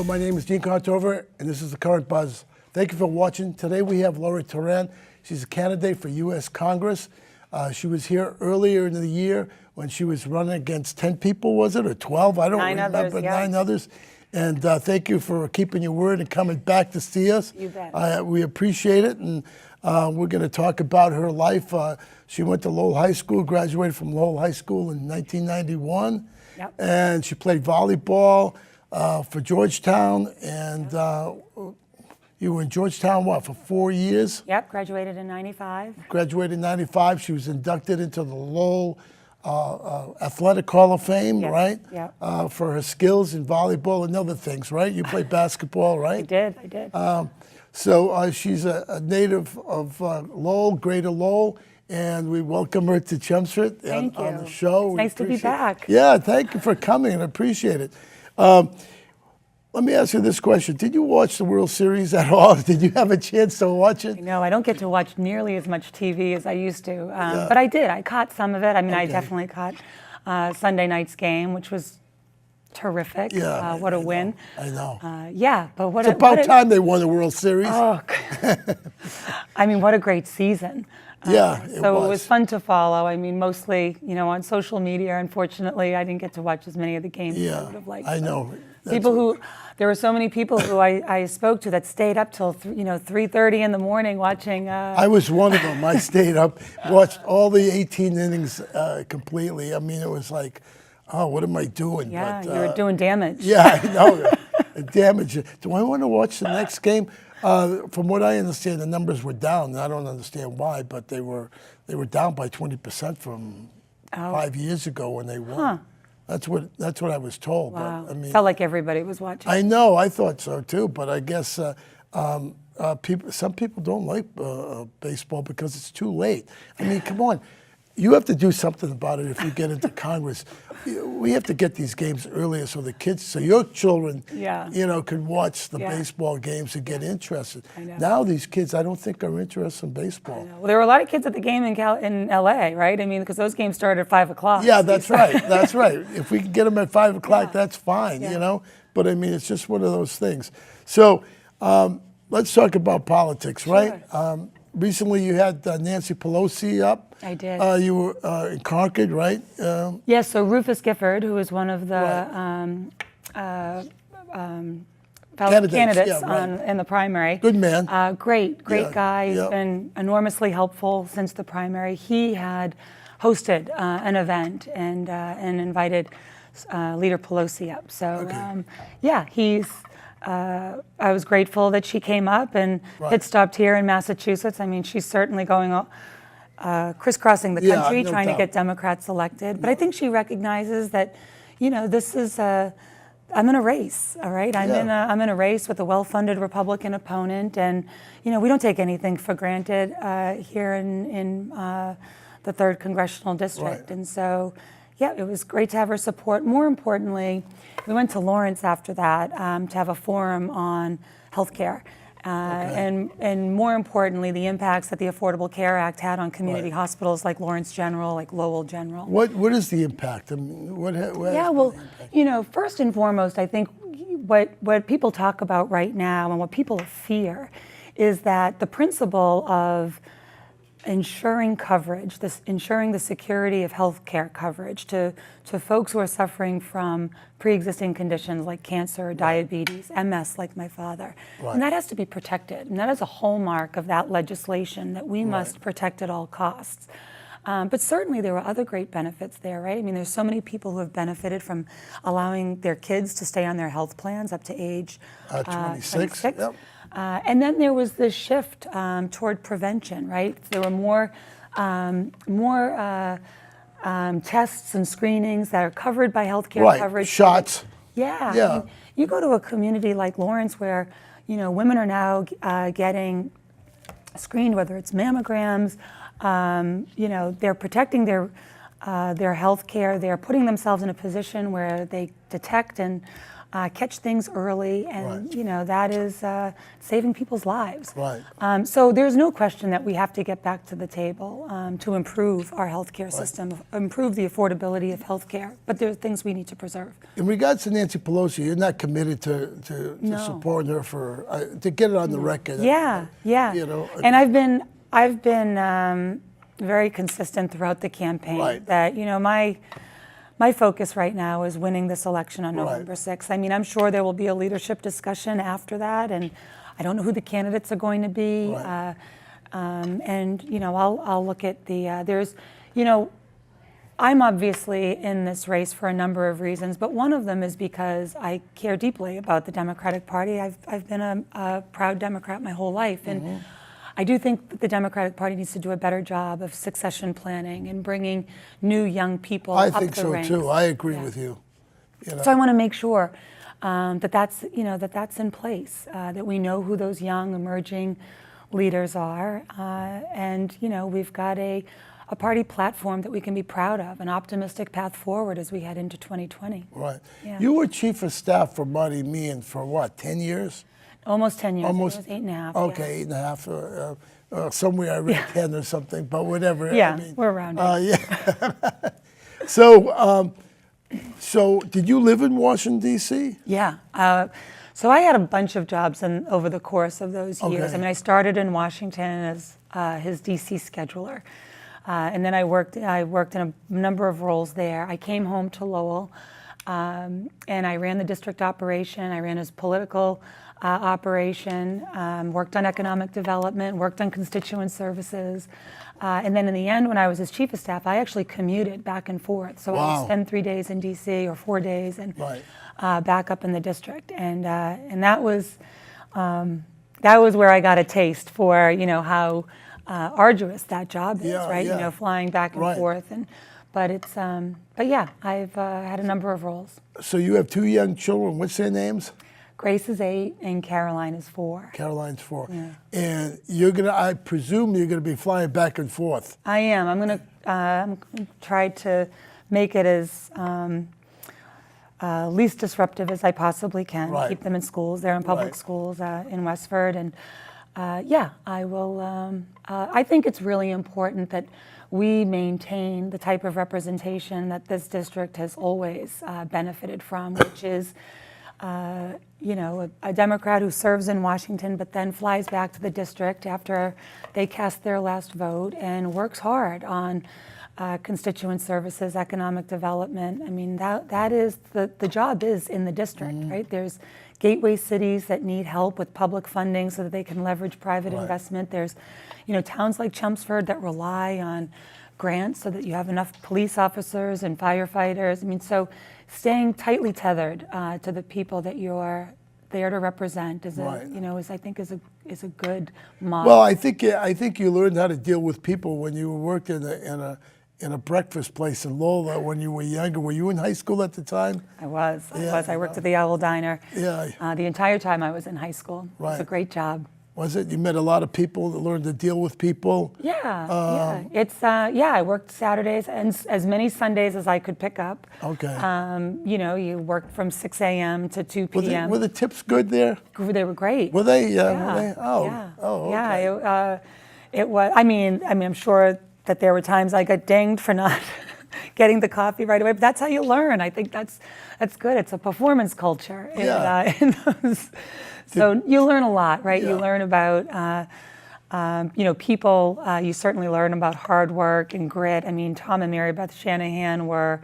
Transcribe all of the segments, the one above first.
Hello, my name is Dean Contover, and this is The Current Buzz. Thank you for watching. Today we have Lori Trahan. She's a candidate for U.S. Congress. She was here earlier in the year when she was running against 10 people, was it, or 12? I don't remember, others, yeah. 9 others. And thank you for keeping your word and coming back to see us. You bet. We appreciate it, and we're going to talk about her life. She went to Lowell High School, graduated from Lowell High School in 1991. Yep. And she played volleyball for Georgetown, and you were in Georgetown, what, for 4 years? Yep, graduated in 95. Graduated in 95. She was inducted into the Lowell Athletic Hall of Fame, Yes. right? Yeah. For her skills in volleyball and other things, right? You played basketball, right? I did. So she's a native of Lowell, Greater Lowell, and we welcome her to Chelmsford Thank on you. the show. It's nice to be back. Yeah, thank you for coming, and I appreciate it. Let me ask you this question. Did you watch the World Series at all? Did you have a chance to watch it? No, I don't get to watch nearly as much TV as I used to, but I did. I caught some of it. I mean, I definitely caught Sunday night's game, which was terrific. Yeah, what a win. I know. Yeah, but what It's about time they won the World Series. Oh, I mean, what a great season. Yeah, it was fun to follow. I mean, mostly, on social media. Unfortunately, I didn't get to watch as many of the games as I would have liked. I know. There were so many people who I spoke to that stayed up till 3:30 in the morning watching. I was one of them. I stayed up, watched all the 18 innings completely. I mean, it was like, oh, what am I doing? Yeah, but, you were doing damage. Yeah, I know. Damage. Do I want to watch the next game? From what I understand, the numbers were down. I don't understand why, but they were down by 20% from 5 years ago when they won. Huh. That's what I was told. Wow. But, I mean, felt like everybody was watching. I know. I thought so too. But I guess some people don't like baseball because it's too late. I mean, come on. You have to do something about it if you get into Congress. We have to get these games earlier so the kids, so your children, can watch the baseball games and get interested. I know. Now these kids, I don't think are interested in baseball. Well, there were a lot of kids at the game in LA, right? I mean, because those games started at 5 o'clock. Yeah, that's right. That's right. If we can get them at 5 o'clock, that's fine, Yeah. But I mean, it's just one of those things. So let's talk about politics, right? Sure. Recently, you had Nancy Pelosi up. I did. You were in Concord, right? Yes, so Rufus Gifford, who was one of the candidates in the primary. Good man. Great guy. He's been enormously helpful since the primary. He had hosted an event and invited Leader Pelosi up. So, I was grateful that she came up and had stopped here in Massachusetts. I mean, she's certainly going crisscrossing the country trying to get Democrats elected. But I think she recognizes that, this is I'm in a race, all right? I'm in a race with a well-funded Republican opponent, and we don't take anything for granted here in the 3rd Congressional District. And so, it was great to have her support. More importantly, we went to Lawrence after that to have a forum on healthcare. And more importantly, the impacts that the Affordable Care Act had on community hospitals like Lawrence General, like Lowell General. What is the impact? I mean, first and foremost, I think what people talk about right now and what people fear is that the principle of ensuring coverage, ensuring the security of health care coverage to folks who are suffering from pre-existing conditions like cancer, diabetes, MS, like my father. And that has to be protected. And that is a hallmark of that legislation that we must protect at all costs. But certainly there were other great benefits there, right? I mean, there's so many people who have benefited from allowing their kids to stay on their health plans up to age 26. Yep. And then there was this shift toward prevention, right? There were more tests and screenings that are covered by healthcare coverage. Shots. Yeah. I mean, you go to a community like Lawrence where, women are now getting screened, whether it's mammograms, they're protecting their health care. They're putting themselves in a position where they detect and catch things early, and Right. that is saving people's lives. Right. So there's no question that we have to get back to the table to improve our healthcare system, improve the affordability of healthcare. But there are things we need to preserve. In regards to Nancy Pelosi, you're not committed to No. supporting her for to get it on the record. Yeah, yeah. And I've been very consistent throughout the campaign. Right. That my focus right now is winning this election on November 6th. I mean, I'm sure there will be a leadership discussion after that, and I don't know who the candidates are going to be. Right. And I'll look at there's, I'm obviously in this race for a number of reasons, but one of them is because I care deeply about the Democratic Party. I've been a proud Democrat my whole life, and I do think that the Democratic Party needs to do a better job of succession planning and bringing new young people up the ranks. I think so too. I agree with you. So I want to make sure that's in place, that we know who those young emerging leaders are, and we've got a party platform that we can be proud of, an optimistic path forward as we head into 2020. Right. Yeah. You were chief of staff for Marty Meehan for what, 10 years? Almost 10 years. Almost. It was 8.5. Okay, yeah. 8.5. Somewhere I read 10 or something, but whatever. Yeah, I mean, we're around it. Yeah. So did you live in Washington, D.C.? Yeah. So I had a bunch of jobs over the course of those years. Okay. I mean, I started in Washington as his D.C. scheduler. And then I worked in a number of roles there. I came home to Lowell, and I ran the district operation. I ran his political operation, worked on economic development, worked on constituent services. And then in the end, when I was his chief of staff, I actually commuted back and forth. So I would spend 3 days in D.C. or 4 days and back up in the district. And that was where I got a taste for, how arduous that job is, right? Yeah. Flying back and forth. But yeah, I've had a number of roles. So you have 2 young children. What's their names? Grace is 8 and Caroline is 4. Caroline's 4. Yeah. And I presume you're gonna be flying back and forth. I am. I'm gonna try to make it as least disruptive as I possibly can. Right. Keep them in schools. They're in public schools in Westford, and I will. I think it's really important that we maintain the type of representation that this district has always benefited from, which is, a Democrat who serves in Washington but then flies back to the district after they cast their last vote and works hard on constituent services, economic development. I mean, that is the job is in the district, right? There's gateway cities that need help with public funding so that they can leverage private investment. There's, towns like Chelmsford that rely on grants so that you have enough police officers and firefighters. I mean, so staying tightly tethered to the people that you're there to represent is I think is a good model. Well, I think you learned how to deal with people when you worked in a breakfast place in Lowell when you were younger. Were you in high school at the time? I was. I worked at the Owl Diner. Yeah. The entire time I was in high school. It was a great job. Was it? You met a lot of people that learned to deal with people? Yeah. It's I worked Saturdays and as many Sundays as I could pick up. Okay. You worked from 6 a.m. to 2 p.m. Were the tips good there? They were great. Were they? Yeah. Were they? Oh. Yeah. Oh. Okay. Yeah. It was. I mean, I'm sure that there were times I got dinged for not getting the coffee right away, but that's how you learn. I think that's good. It's a performance culture. So you learn a lot, right? Yeah. You learn about, people. You certainly learn about hard work and grit. I mean, Tom and Mary Beth Shanahan were,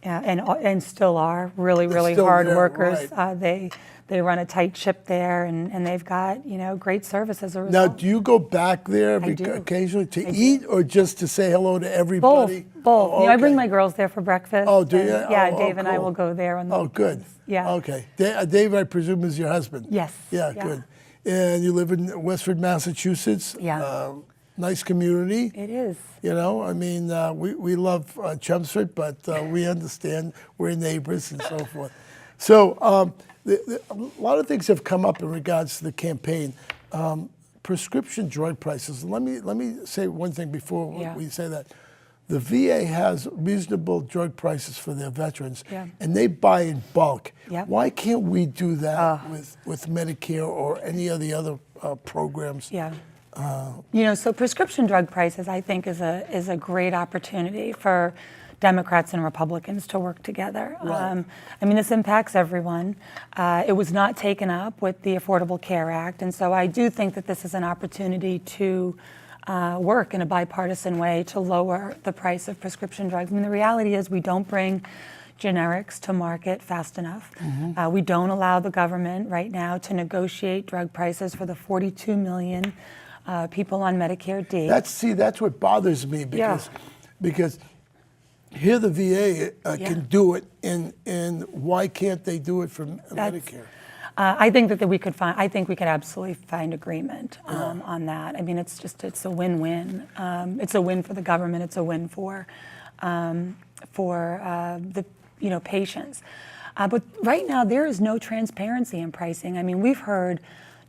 and still are, really still hard there, workers. right. They run a tight ship there, and they've got great service as a result. Now, do you go back there I do. occasionally to eat or just to say hello to everybody? Both. Oh, I bring okay. my girls there for breakfast. Oh, do you? Yeah, Oh, Dave and I cool. will go there on the Oh, good. weekends. Yeah. Okay. Dave, I presume, is your husband? Yes. Yeah, good. And you live in Westford, Massachusetts? Yeah. Nice community. It is. We love Chelmsford, but we understand we're neighbors and so forth. So a lot of things have come up in regards to the campaign. Prescription drug prices. Let me say one thing before we say that. the VA has reasonable drug prices for their veterans, Yeah. and they buy in bulk. Yeah. Why can't we do that with Medicare or any of the other programs? Yeah. So prescription drug prices, I think, is a great opportunity for Democrats and Republicans to work together. Right. This impacts everyone. It was not taken up with the Affordable Care Act, and so I do think that this is an opportunity to work in a bipartisan way to lower the price of prescription drugs. The reality is we don't bring generics to market fast enough. We don't allow the government right now to negotiate drug prices for the 42 million people on Medicare D. That's what bothers me because here the VA can do it, and why can't they do it for Medicare? I think that we could find. I think we could absolutely find agreement on that. It's a win-win. It's a win for the government. It's a win for the patients. But right now there is no transparency in pricing. We've heard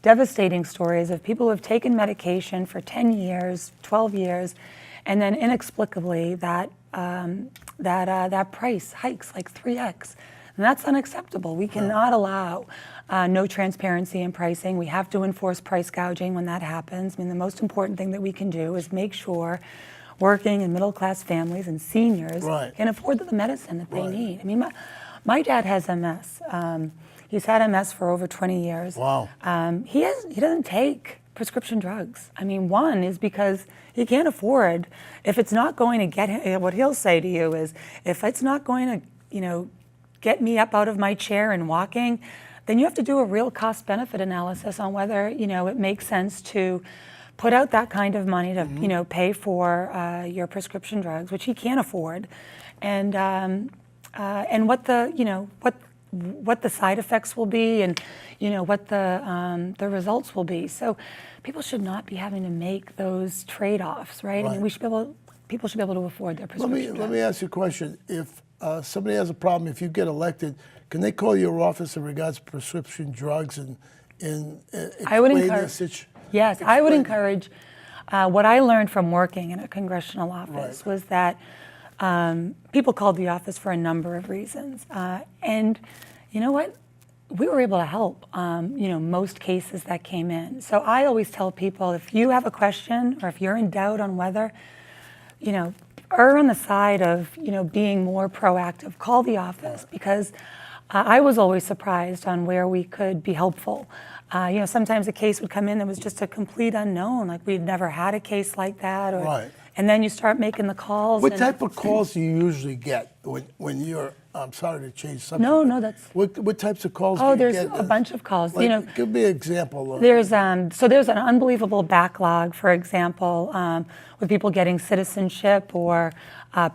devastating stories of people who have taken medication for 10 years, 12 years, and then inexplicably that price hikes like 3x. And that's unacceptable. We cannot allow no transparency in pricing. We have to enforce price gouging when that happens. The most important thing that we can do is make sure working and middle-class families and seniors can afford the medicine that they need. My dad has MS. He's had MS for over 20 years. Wow. He doesn't take prescription drugs. One is because he can't afford. If it's not going to get him, what he'll say to you is, if it's not going to, get me up out of my chair and walking, then you have to do a real cost-benefit analysis on whether, it makes sense to put out that kind of money to, pay for your prescription drugs, which he can't afford, and what the side effects will be, and what the results will be. So people should not be having to make those trade-offs, right? People should be able to afford their prescription drugs. Let me ask you a question. If somebody has a problem, if you get elected, can they call your office in regards to prescription drugs and explain the situation? Yes, I would encourage. What I learned from working in a congressional office was that people called the office for a number of reasons, and you know what? We were able to help. Most cases that came in. So I always tell people, if you have a question or if you're in doubt on whether, err on the side of being more proactive, call the office, because I was always surprised on where we could be helpful. Sometimes a case would come in that was just a complete unknown, like we'd never had a case like that. And then you start making the calls. What type of calls do you usually get when you're, I'm sorry to change subject. No, that's... What types of calls do you get? There's a bunch of calls. Give me an example. There's an unbelievable backlog, for example, with people getting citizenship or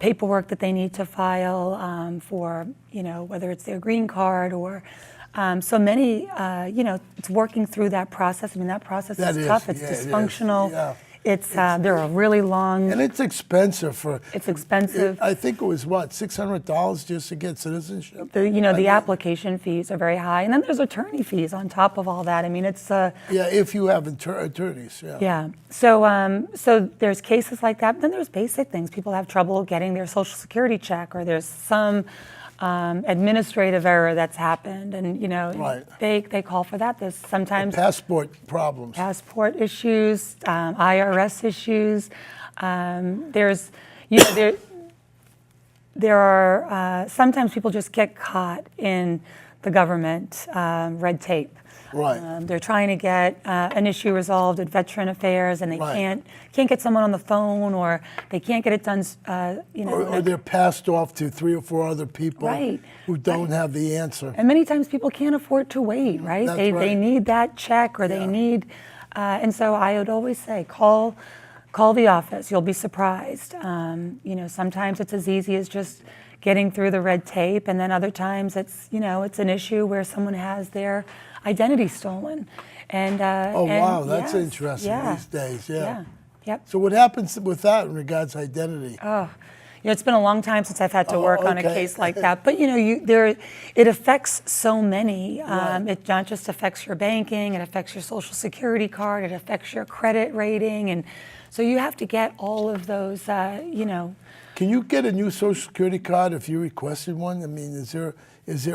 paperwork that they need to file for, whether it's their green card or... so many, it's working through that process. That process is tough. It's dysfunctional. They're a really long... And it's expensive It's expensive. I think it was, $600 just to get citizenship? The application fees are very high. And then there's attorney fees on top of all that. It's... if you have attorneys, Yeah. So there's cases like that. But then there's basic things. People have trouble getting their Social Security check, or there's some... administrative error that's happened, and they call for that. There's sometimes passport problems, passport issues, IRS issues. There are sometimes people just get caught in the government red tape. They're trying to get an issue resolved at Veteran Affairs, and they can't get someone on the phone, or they can't get it done. Or they're passed off to 3 or 4 other people who don't have the answer. And many times people can't afford to wait. They need that check, or they need. And so I would always say, call the office. You'll be surprised. Sometimes it's as easy as just getting through the red tape, and then other times it's an issue where someone has their identity stolen. And wow, that's interesting these days. Yep. So what happens with that in regards to identity? It's been a long time since I've had to work on a case like that. But it affects so many. It not just affects your banking, it affects your Social Security card, it affects your credit rating, and so you have to get all of those Can you get a new Social Security card if you requested one? I mean, is there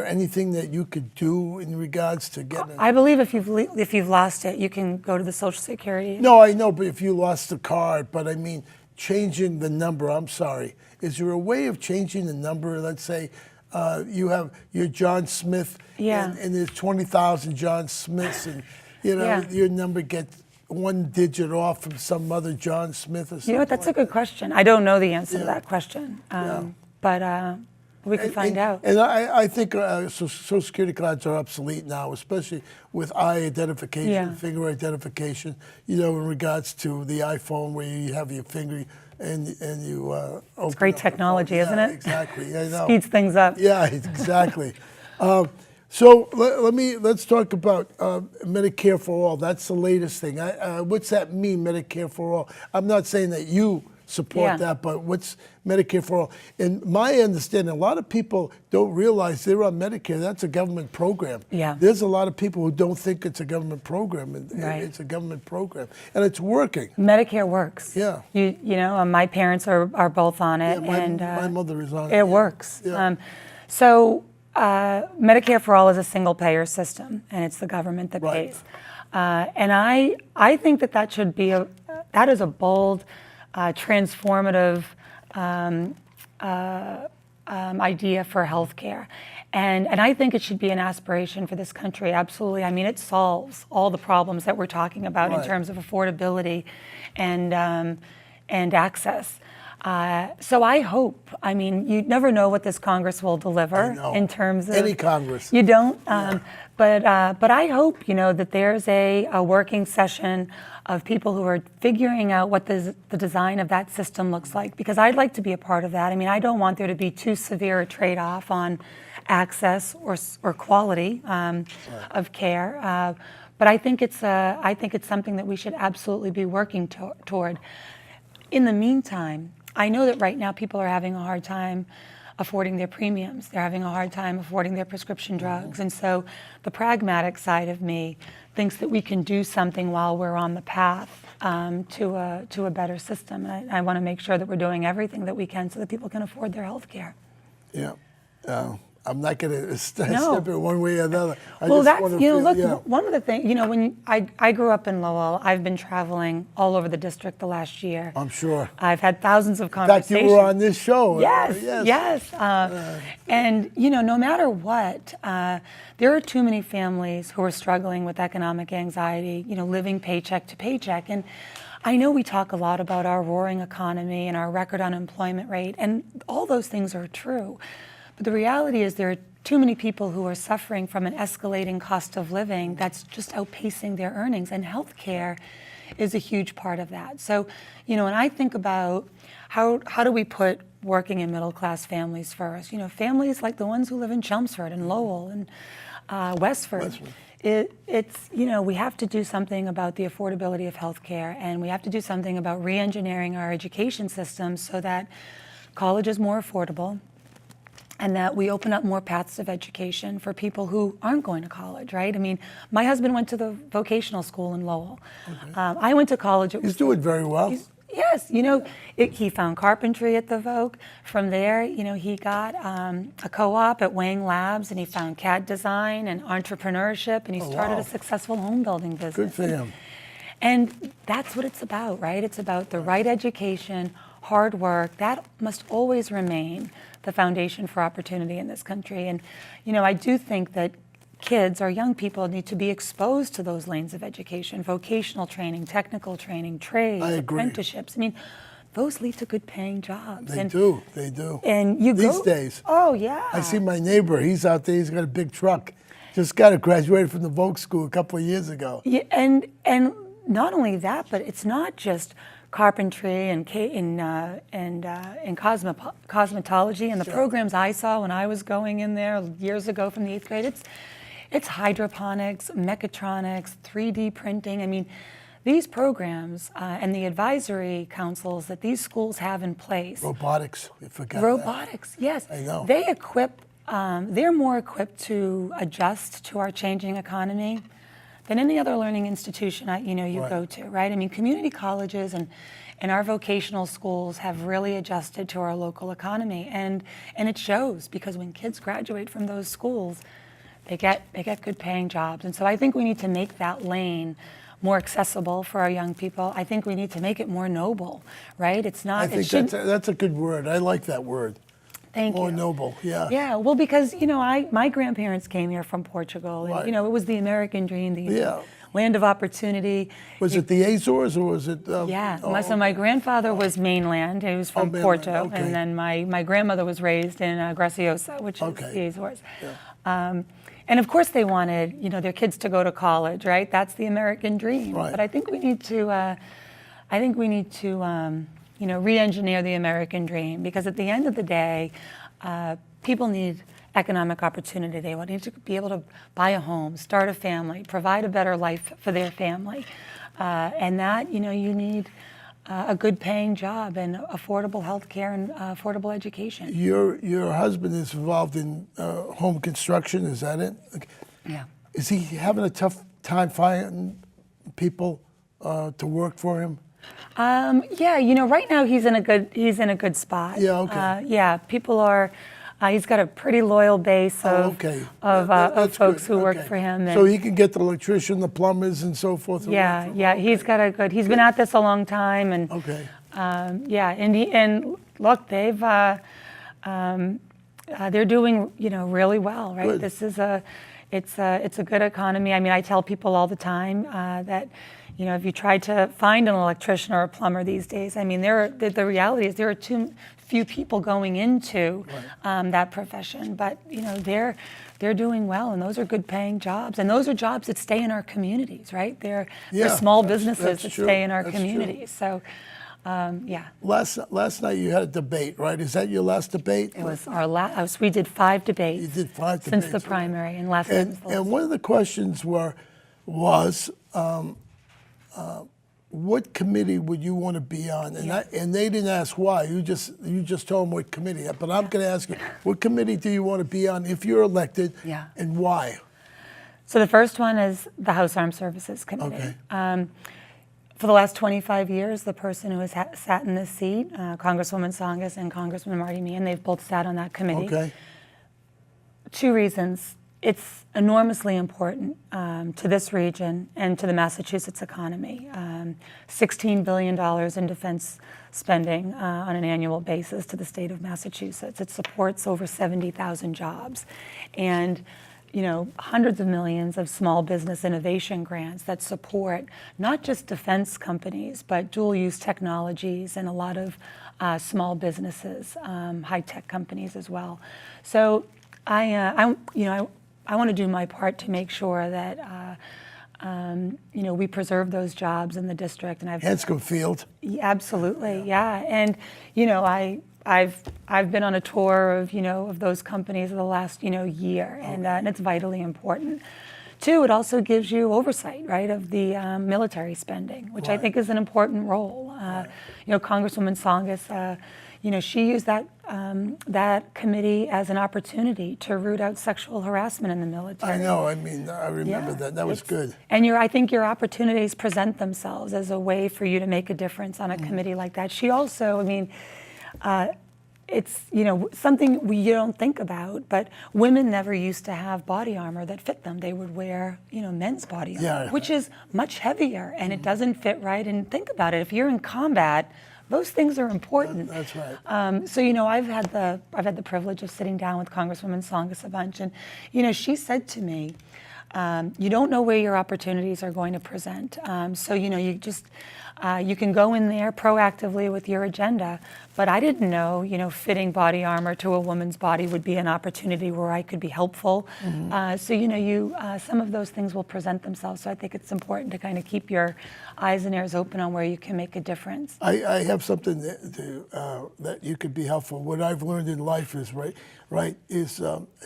anything that you could do in regards to getting? I believe if you've lost it, you can go to the Social Security. No, I know, but if you lost the card, but I mean, changing the number. I'm sorry. Is there a way of changing the number? Let's say you're John Smith, and there's 20,000 John Smiths, and your number gets one digit off from some other John Smith or something. You know what? That's a good question. I don't know the answer to that question, but we could find out. And I think Social Security cards are obsolete now, especially with eye identification, finger identification. In regards to the iPhone, where you have your finger and you. It's great technology, isn't it? Exactly. I know. Speeds things up. Yeah, exactly. So let's talk about Medicare for All. That's the latest thing. What's that mean, Medicare for All? I'm not saying that you support that, but what's Medicare for All? In my understanding, a lot of people don't realize they're on Medicare. That's a government program. Yeah. There's a lot of people who don't think it's a government program. It's a government program, and it's working. Medicare works. Yeah. My parents are both on it, and my mother is on it. It works. Yeah. Medicare for All is a single-payer system, and it's the government that pays. And I think that should be that is a bold, transformative idea for healthcare, and I think it should be an aspiration for this country. Absolutely. I mean, it solves all the problems that we're talking about in terms of affordability and access. So I hope, I mean, you never know what this Congress will deliver in terms of any Congress. You don't, but I hope, that there's a working session of people who are figuring out what the design of that system looks like, because I'd like to be a part of that. I mean, I don't want there to be too severe a trade-off on access or quality of care. But I think it's something that we should absolutely be working toward. In the meantime, I know that right now people are having a hard time affording their premiums. They're having a hard time affording their prescription drugs. And so the pragmatic side of me thinks that we can do something while we're on the path to a better system. And I want to make sure that we're doing everything that we can so that people can afford their health care. Yeah. I'm not going to step it one way or another. One of the things, when I grew up in Lowell, I've been traveling all over the district the last year. I'm sure. I've had thousands of conversations. In fact, you were on this show. Yes. And, no matter what, there are too many families who are struggling with economic anxiety, living paycheck to paycheck. And I know we talk a lot about our roaring economy and our record unemployment rate, and all those things are true. But the reality is there are too many people who are suffering from an escalating cost of living that's just outpacing their earnings, and healthcare is a huge part of that. So, when I think about how do we put working and middle class families first, families like the ones who live in Chelmsford and Lowell and Westford. It's we have to do something about the affordability of healthcare, and we have to do something about re-engineering our education system so that college is more affordable, and that we open up more paths of education for people who aren't going to college, right? I mean, my husband went to the vocational school in Lowell. Okay. I went to college. He's doing very well. Yes, he found carpentry at the Voc. From there, he got a co-op at Wang Labs, and he found CAD design and entrepreneurship, and he started a successful home building business. Good for him. And that's what it's about, right? It's about the right education, hard work. That must always remain the foundation for opportunity in this country. And, I do think that kids or young people need to be exposed to those lanes of education, vocational training, technical training, trades, apprenticeships. I mean, those lead to good paying jobs. They do. And these days. Oh, yeah. I see my neighbor, he's out there, he's got a big truck. Just graduated from the Voc school a couple of years ago. Yeah, and not only that, but it's not just carpentry and cosmetology and the programs I saw when I was going in there years ago from the 8th grade. It's hydroponics, mechatronics, 3D printing. I mean, these programs and the advisory councils that these schools have in place. Robotics, you forgot Robotics, that. Yes. I know. They equip, they're more equipped to adjust to our changing economy than any other learning institution you go to, right? I mean, community colleges and our vocational schools have really adjusted to our local economy, and it shows, because when kids graduate from those schools, they get good paying jobs. And so I think we need to make that lane more accessible for our young people. I think we need to make it more noble, right? It's not. I think that's a good word. I like that word. Thank you. More noble, yeah. Yeah, well, because my grandparents came here from Portugal, and it was the American dream, the land of opportunity. Was it the Azores, or was it? So my grandfather was mainland. He was from Porto, okay. and then my grandmother was raised in Graciosa, which is the Azores. Yeah. And of course, they wanted their kids to go to college, right? That's the American dream. Right. But I think we need to. Re-engineer the American dream, because at the end of the day, people need economic opportunity. They need to be able to buy a home, start a family, provide a better life for their family, and that you need a good paying job and affordable health care and affordable education. Your husband is involved in home construction, is that it? Yeah. Is he having a tough time finding people to work for him? Right now he's in a good spot. Yeah, okay. People are. He's got a pretty loyal base of folks who work for him. So he can get the electrician, the plumbers, and so forth. He's got a good. He's been at this a long time, and and look, they're doing really well, right? Good. This is it's a good economy. I mean, I tell people all the time that. If you try to find an electrician or a plumber these days, I mean, the reality is there are too few people going into that profession. But they're doing well, and those are good paying jobs, and those are jobs that stay in our communities, right? They're small businesses that stay in our communities. True. So, Last night you had a debate, right? Is that your last debate? It was our last. We did 5 debates. You did 5 debates since the primary, and last. And one of the questions was. What committee would you want to be on? And they didn't ask why. You just told them what committee. But I'm going to ask you, what committee do you want to be on if you're elected, and why? So the first one is the House Armed Services Committee. Okay. For the last 25 years, the person who has sat in this seat, Congresswoman Tsongas and Congressman Marty Meehan, they've both sat on that committee. Okay. 2 reasons. It's enormously important to this region and to the Massachusetts economy. $16 billion in defense spending on an annual basis to the state of Massachusetts. It supports over 70,000 jobs. And hundreds of millions of small business innovation grants that support not just defense companies, but dual-use technologies and a lot of small businesses, high-tech companies as well. So I want to do my part to make sure that we preserve those jobs in the district. And Hanscom Field. Absolutely, yeah. And I've been on a tour of those companies the last year, and it's vitally important. 2, it also gives you oversight, right, of the military spending, which I think is an important role. Congresswoman Tsongas. She used that committee as an opportunity to root out sexual harassment in the military. I know. I mean, I remember that. That was good. And I think your opportunities present themselves as a way for you to make a difference on a committee like that. She also, it's something you don't think about, but women never used to have body armor that fit them. They would wear men's body armor, which is much heavier, and it doesn't fit right. And think about it: if you're in combat, those things are important. That's right. I've had the privilege of sitting down with Congresswoman Tsongas a bunch, and she said to me, you don't know where your opportunities are going to present. You can go in there proactively with your agenda, but I didn't know, fitting body armor to a woman's body would be an opportunity where I could be helpful. Some of those things will present themselves. So I think it's important to kind of keep your eyes and ears open on where you can make a difference. I have something that you could be helpful. What I've learned in life is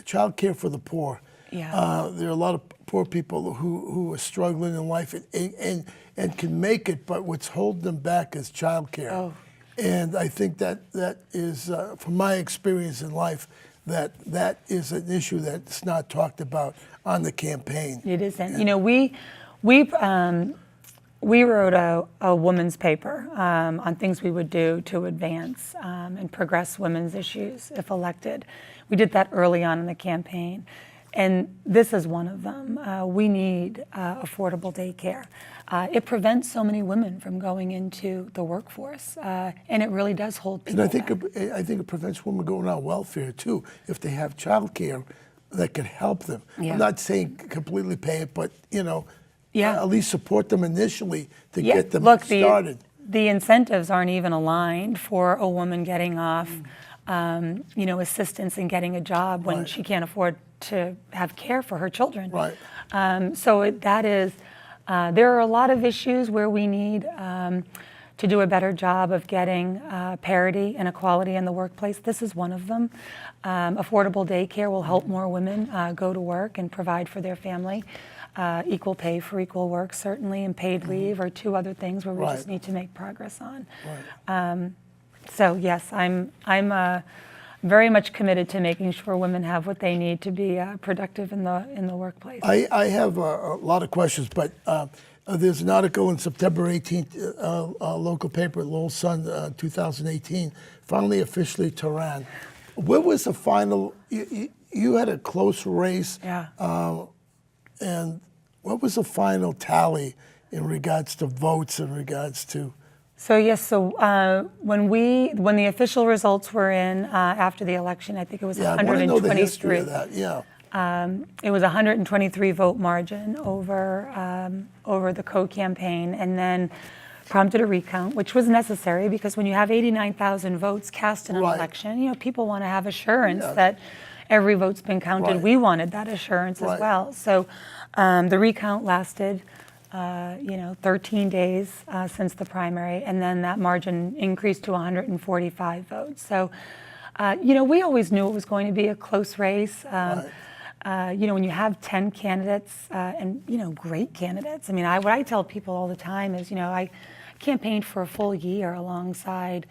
child care for the poor. Yeah. There are a lot of poor people who are struggling in life and can make it, but what's holding them back is child care. Oh. And I think that is, from my experience in life, that is an issue that's not talked about on the campaign. It isn't. We wrote a women's paper on things we would do to advance and progress women's issues if elected. We did that early on in the campaign, and this is one of them. We need affordable daycare. It prevents so many women from going into the workforce, and it really does hold people back. I think it prevents women going on welfare too if they have childcare that could help them. Yeah. I'm not saying completely pay it, but Yeah. at least support them initially to get them Look, started. The incentives aren't even aligned for a woman getting off, assistance and getting a job when she can't afford to have care for her children. Right. There are a lot of issues where we need to do a better job of getting parity and equality in the workplace. This is one of them. Affordable daycare will help more women go to work and provide for their family. Equal pay for equal work, certainly, and paid leave are two other things where we just need to make progress on. Right. So yes, I'm very much committed to making sure women have what they need to be productive in the workplace. I have a lot of questions, but there's an article in September 18th, local paper, Lowell Sun, 2018, finally officially Trahan. What was the final? You had a close race. Yeah. And what was the final tally in regards to votes, in regards to? So yes, when the official results were in after the election, I think it was 123. I want to know the history of that. Yeah. It was a 123 vote margin over the co-campaign, and then prompted a recount, which was necessary because when you have 89,000 votes cast in an election, people want to have assurance that every vote's been counted. We wanted that assurance as well. So the recount lasted, 13 days since the primary, and then that margin increased to 145 votes. So, we always knew it was going to be a close race. When you have 10 candidates and, great candidates. I mean, what I tell people all the time is, I campaigned for a full year alongside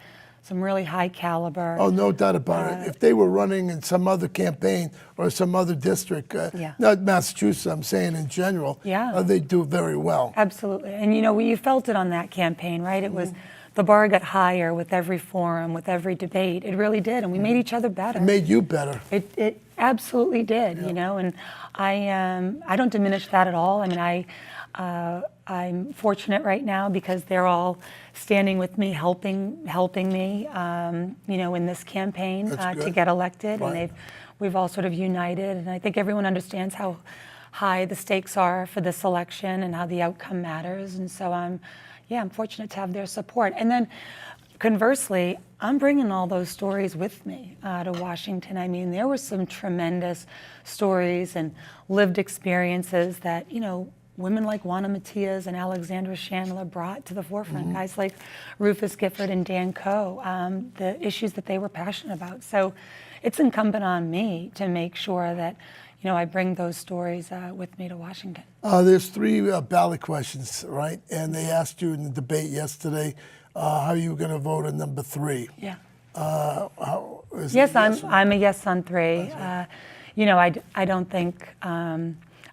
some really high caliber. Oh, no doubt about it. If they were running in some other campaign or some other district, not Massachusetts, I'm saying in general, they'd do very well. Absolutely. And you felt it on that campaign, right? It was, the bar got higher with every forum, with every debate. It really did. And we made each other better. It made you better. It absolutely did, and I don't diminish that at all. I mean, I'm fortunate right now because they're all standing with me, helping me, in this campaign to get elected, and we've all sort of united, and I think everyone understands how high the stakes are for this election and how the outcome matters, and so I'm fortunate to have their support. And then conversely, I'm bringing all those stories with me to Washington. I mean, there were some tremendous stories and lived experiences that, women like Juana Matias and Alexandra Chandler brought to the forefront, guys like Rufus Gifford and Dan Coe, the issues that they were passionate about. So it's incumbent on me to make sure that, I bring those stories with me to Washington. There's 3 ballot questions, right? And they asked you in the debate yesterday how you were going to vote on number 3. Yeah. Yes, I'm a yes on 3. I don't think,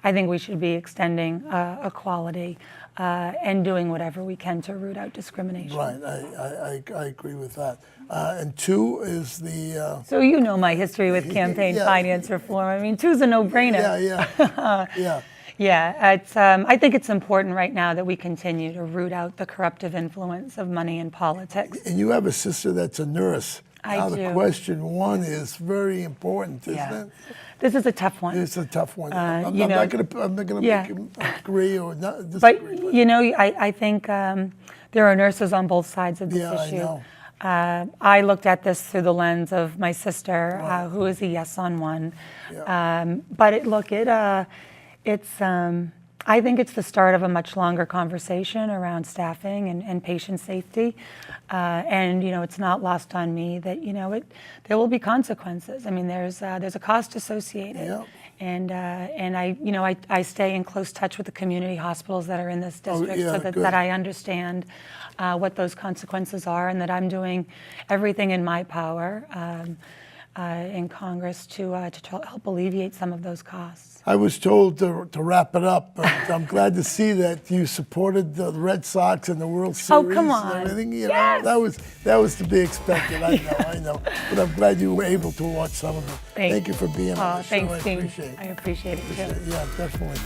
I think we should be extending equality and doing whatever we can to root out discrimination. Right, I agree with that. And 2 is the... So my history with campaign finance reform. I mean, 2's a no-brainer. Yeah. Yeah, I think it's important right now that we continue to root out the corruptive influence of money in politics. And you have a sister that's a nurse. I do. The question 1 is very important, isn't it? This is a tough one. It's a tough one. I'm not going to make him agree or not disagree. But, I think there are nurses on both sides of this issue. I know. I looked at this through the lens of my sister, who is a yes on 1. But I think it's the start of a much longer conversation around staffing and patient safety. And it's not lost on me that there will be consequences. I mean, there's a cost associated. Yeah. And I stay in close touch with the community hospitals that are in this district so that I understand what those consequences are, and that I'm doing everything in my power in Congress to help alleviate some of those costs. I was told to wrap it up, but I'm glad to see that you supported the Red Sox and the World Series Oh, come on. and everything. You Yes. know, that was to be expected. I know. But I'm glad you were able to watch some of it. Thank you for being on the show. Thanks, I Dean. appreciate it. I appreciate it too. Yeah, definitely.